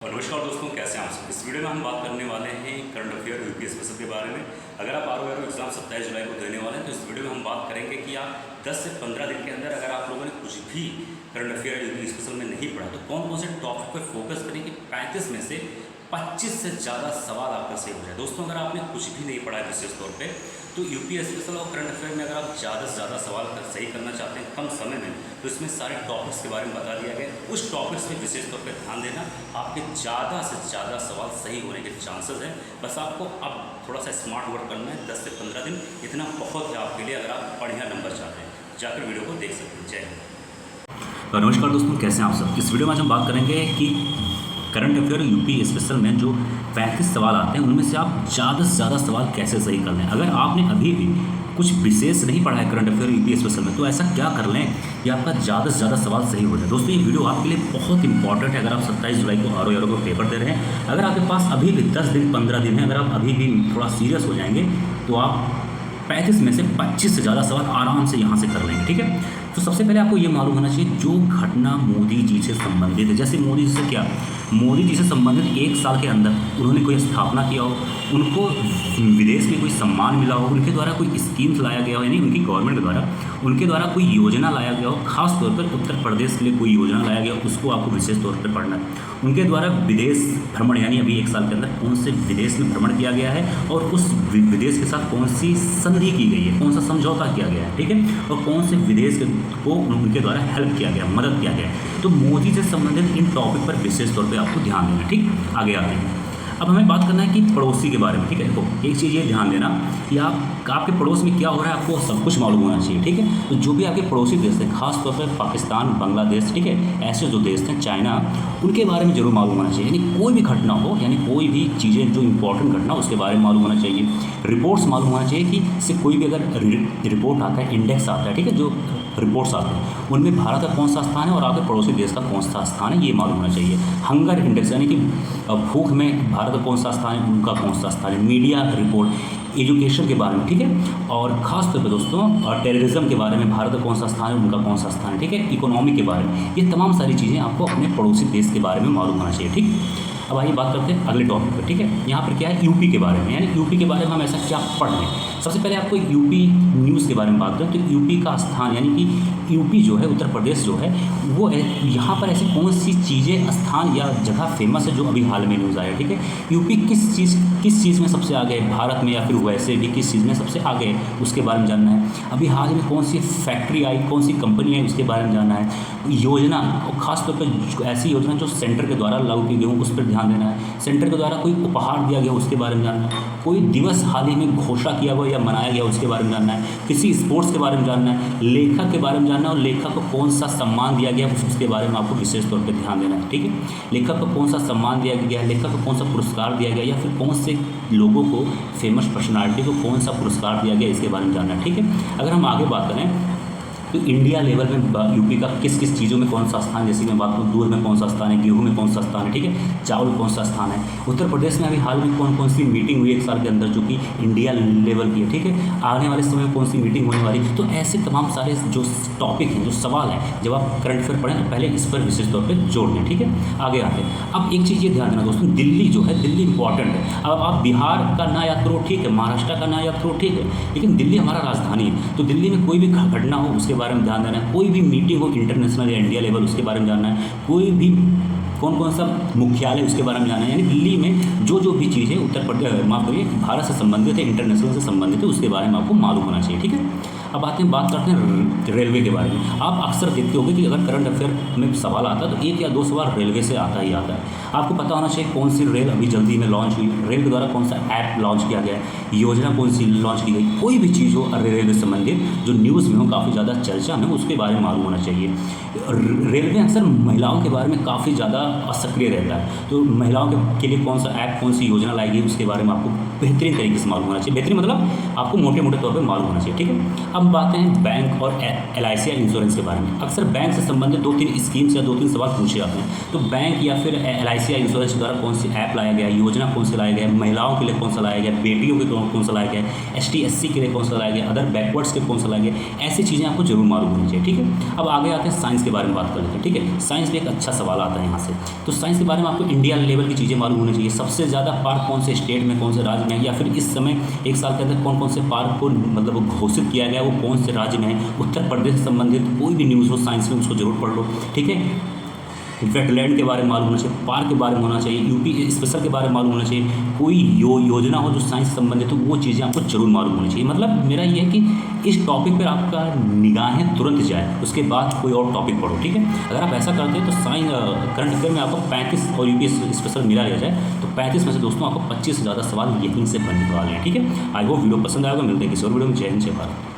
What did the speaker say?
और नमस्कार दोस्तों, कैसे हैं आप सब। इस वीडियो में हम बात करने वाले हैं करंट अफेयर यूपी स्पेशल के बारे में। अगर आप आर एग्जाम 27 जुलाई को देने वाले हैं तो इस वीडियो में हम बात करेंगे कि आप 10 से 15 दिन के अंदर अगर आप लोगों ने कुछ भी करंट अफेयर यूपी स्पेशल में नहीं पढ़ा तो कौन कौन से टॉपिक पर फोकस करें कि 35 में से 25 से ज़्यादा सवाल आपका सही हो जाए। दोस्तों, अगर आपने कुछ भी नहीं पढ़ा है विशेष तौर पे तो यूपी स्पेशल और करंट अफेयर में अगर आप ज़्यादा से ज़्यादा सवाल सही करना चाहते हैं कम समय में तो इसमें सारे टॉपिक्स के बारे में बता दिया गया। उस टॉपिक्स में विशेष तौर पे ध्यान देना, आपके ज़्यादा से ज़्यादा सवाल सही होने के चांसेस हैं। बस आपको अब थोड़ा सा स्मार्ट वर्क करना है। 10 से 15 दिन इतना बहुत है आपके लिए अगर आप बढ़िया नंबर चाहते हैं। जाकर वीडियो को देख सकते हैं। जय हिंद। नमस्कार दोस्तों, कैसे हैं आप सब। इस वीडियो में आज हम बात करेंगे कि करंट अफेयर यूपी स्पेशल में जो 35 सवाल आते हैं उनमें से आप ज़्यादा से ज़्यादा सवाल कैसे सही कर लें। अगर आपने अभी भी कुछ विशेष नहीं पढ़ा है करंट अफेयर यूपी स्पेशल में तो ऐसा क्या कर लें कि आपका ज़्यादा से ज़्यादा सवाल सही हो जाए। दोस्तों, ये वीडियो आपके लिए बहुत इंपॉर्टेंट है। अगर आप 27 जुलाई को आर को पेपर दे रहे हैं, अगर आपके पास अभी भी 10 दिन 15 दिन है, अगर आप अभी भी थोड़ा सीरियस हो जाएंगे तो आप 35 में से 25 से ज़्यादा सवाल आराम से यहाँ से कर लेंगे। ठीक है, तो सबसे पहले आपको ये मालूम होना चाहिए जो घटना मोदी जी से संबंधित है। जैसे मोदी जी से क्या, मोदी जी से संबंधित 1 साल के अंदर उन्होंने कोई स्थापना किया हो, उनको विदेश में कोई सम्मान मिला हो, उनके द्वारा कोई स्कीम्स लाया गया हो, यानी उनकी गवर्नमेंट द्वारा उनके द्वारा कोई योजना लाया गया हो, खास तौर पर उत्तर प्रदेश के लिए कोई योजना लाया गया हो, उसको आपको विशेष तौर पर पढ़ना है। उनके द्वारा विदेश भ्रमण, यानी अभी 1 साल के अंदर कौन से विदेश में भ्रमण किया गया है और उस विदेश के साथ कौन सी संधि की गई है, कौन सा समझौता किया गया है। ठीक है, और कौन से विदेश को उनके द्वारा हेल्प किया गया, मदद किया गया है। तो मोदी से संबंधित इन टॉपिक पर विशेष तौर पे आपको ध्यान देना। ठीक, आगे आते हैं। अब हमें बात करना है कि पड़ोसी के बारे में। ठीक है, देखो एक चीज़ ये ध्यान देना कि आपके पड़ोस में क्या हो रहा है आपको सब कुछ मालूम होना चाहिए। ठीक है, तो जो भी आपके पड़ोसी देश हैं, खास तौर पर पाकिस्तान, बांग्लादेश, ठीक है, ऐसे जो देश हैं, चाइना, उनके बारे में जरूर मालूम होना चाहिए। यानी कोई भी घटना हो, यानी कोई भी चीज़ें जो इंपॉर्टेंट घटना उसके बारे में मालूम होना चाहिए। रिपोर्ट्स मालूम होना चाहिए कि इससे कोई भी अगर रिपोर्ट आता है, इंडेक्स आता है, ठीक है, जो रिपोर्ट्स आते हैं उनमें भारत का कौन सा स्थान है और आपके पड़ोसी देश का कौन सा स्थान है, ये मालूम होना चाहिए। हंगर इंडेक्स, यानी कि भूख में भारत का कौन सा स्थान है, उनका कौन सा स्थान है। मीडिया रिपोर्ट, एजुकेशन के बारे में, ठीक है, और ख़ास तौर पे दोस्तों टेररिज्म के बारे में भारत का कौन सा स्थान है, उनका कौन सा स्थान है। ठीक है, इकोनॉमी के बारे में, ये तमाम सारी चीज़ें आपको अपने पड़ोसी देश के बारे में मालूम होना चाहिए। ठीक, अब आइए बात करते हैं अगले टॉपिक पर। ठीक है, यहाँ पर क्या है, यूपी के बारे में, यानी यूपी के बारे में हम ऐसा क्या पढ़ रहे हैं। सबसे पहले आपको यूपी न्यूज़ के बारे में बात करें तो यूपी का स्थान, यानी कि यूपी जो है, उत्तर प्रदेश जो है, वो यहाँ पर ऐसी कौन सी चीज़ें, स्थान या जगह फेमस है जो अभी हाल में न्यूज़ आया। ठीक है, यूपी किस चीज़ में सबसे आगे है भारत में, या फिर वैसे भी किस चीज़ में सबसे आगे है उसके बारे में जानना है। अभी हाल में कौन सी फैक्ट्री आई, कौन सी कंपनी आई, उसके बारे में जानना है। योजना, और ख़ास तौर पर ऐसी योजना जो सेंटर के द्वारा लागू की गई हो उस पर ध्यान देना है। सेंटर के द्वारा कोई उपहार दिया गया उसके बारे में जानना है। कोई दिवस हाल ही में घोषणा किया गया या मनाया गया उसके बारे में जानना है। किसी स्पोर्ट्स के बारे में जानना है। लेखक के बारे में जानना है और लेखक को कौन सा सम्मान दिया गया उसके बारे में आपको विशेष तौर पर ध्यान देना है। ठीक है, लेखक को कौन सा सम्मान दिया गया, लेखक को कौन सा पुरस्कार दिया गया, या फिर कौन से लोगों को, फेमस पर्सनालिटी को कौन सा पुरस्कार दिया गया, इसके बारे में जानना है। ठीक है, अगर हम आगे बात करें तो इंडिया लेवल में यूपी का किस किस चीज़ों में कौन सा स्थान, जैसे मैं बात करूँ दूध में कौन सा स्थान है, गेहूं में कौन सा स्थान है, ठीक है, चावल में कौन सा स्थान है। उत्तर प्रदेश में अभी हाल में कौन कौन सी मीटिंग हुई 1 साल के अंदर जो कि इंडिया लेवल की है। ठीक है, आने वाले समय में कौन सी मीटिंग होने वाली। तो ऐसे तमाम सारे जो टॉपिक हैं, जो सवाल हैं, जब आप करंट अफेयर पढ़ें तो पहले इस पर विशेष तौर पर जोड़ दें। ठीक है, आगे आते हैं। अब एक चीज़ ये ध्यान देना दोस्तों, दिल्ली जो है, दिल्ली इंपॉर्टेंट है। अब आप बिहार का ना याद करो, ठीक है, महाराष्ट्र का ना याद करो, ठीक है, लेकिन दिल्ली हमारा राजधानी है। तो दिल्ली में कोई भी घटना हो उसके बारे में ध्यान देना है। कोई भी मीटिंग हो इंटरनेशनल या इंडिया लेवल उसके बारे में जानना है। कोई भी कौन सा मुख्यालय उसके बारे में जानना है। यानी दिल्ली में जो भी चीज़ें उत्तर प्रदेश, माफ़ करिए, भारत से संबंधित है, इंटरनेशनल से संबंधित है, उसके बारे में आपको मालूम होना चाहिए। ठीक है, अब बात करते हैं रेलवे के बारे में। आप अक्सर देखते होंगे कि अगर करंट अफेयर में सवाल आता है तो 1 या 2 सवाल रेलवे से आता ही आता है। आपको पता होना चाहिए कौन सी रेल अभी जल्दी में लॉन्च हुई, रेल के द्वारा कौन सा ऐप लॉन्च किया गया है, योजना कौन सी लॉन्च की गई। कोई भी चीज़ हो रेलवे से संबंधित जो न्यूज़ में हो, काफ़ी ज़्यादा चर्चा में, उसके बारे में मालूम होना चाहिए। रेलवे अक्सर महिलाओं के बारे में काफ़ी ज़्यादा असक्रिय रहता है, तो महिलाओं के लिए कौन सा ऐप, कौन सी योजना लाई गई उसके बारे में आपको बेहतरीन तरीके से मालूम होना चाहिए। बेहतरीन मतलब आपको मोटे मोटे तौर पर मालूम होना चाहिए। ठीक है, अब बातें हैं बैंक और LIC या इंश्योरेंस के बारे में। अक्सर बैंक से संबंधित 2-3 स्कीम्स या 2-3 सवाल पूछे जाते हैं। तो बैंक या फिर LIC या इंश्योरेंस के द्वारा कौन सी ऐप लाया गया, योजना कौन सी लाया गया, महिलाओं के लिए कौन सा लाया गया, बेटियों के लिए कौन सा लाया गया, ST/SC के लिए कौन सा लाया गया, अदर बैकवर्ड्स के कौन सा लाया गया, ऐसी चीज़ें आपको जरूर मालूम होनी चाहिए। ठीक है, अब आगे आते हैं साइंस के बारे में बात कर लेते हैं। ठीक है, साइंस में एक अच्छा सवाल आता है यहाँ से। तो साइंस के बारे में आपको इंडिया लेवल की चीज़ें मालूम होनी चाहिए। सबसे ज़्यादा पार्क कौन से स्टेट में, कौन से राज्य में है, या फिर इस समय एक साल के अंदर कौन कौन से पार्क को मतलब घोषित किया गया, वो कौन से राज्य में है। उत्तर प्रदेश से संबंधित कोई भी न्यूज़ हो साइंस में, उसको जरूर पढ़ लो। ठीक है, वेटलैंड के बारे में मालूम होना चाहिए, पार्क के बारे में होना चाहिए, यूपी स्पेशल के बारे में मालूम होना चाहिए। कोई योजना हो जो साइंस से संबंधित हो, वो चीज़ें आपको जरूर मालूम होनी चाहिए। मतलब मेरा ये है कि इस टॉपिक पर आपका निगाहें तुरंत जाए, उसके बाद कोई और टॉपिक पढ़ो। ठीक है, अगर आप ऐसा करते हैं तो साइंस करंट अफेयर में आपको 35 और यूपी स्पेशल मिला लिया जाए तो 35 में से दोस्तों आपको 25 से ज़्यादा सवाल यहीं से बनने वाले हैं। ठीक है, आई होप वीडियो पसंद आएगा। मिलते हैं किसी और वीडियो में। जय हिंद, जय भारत।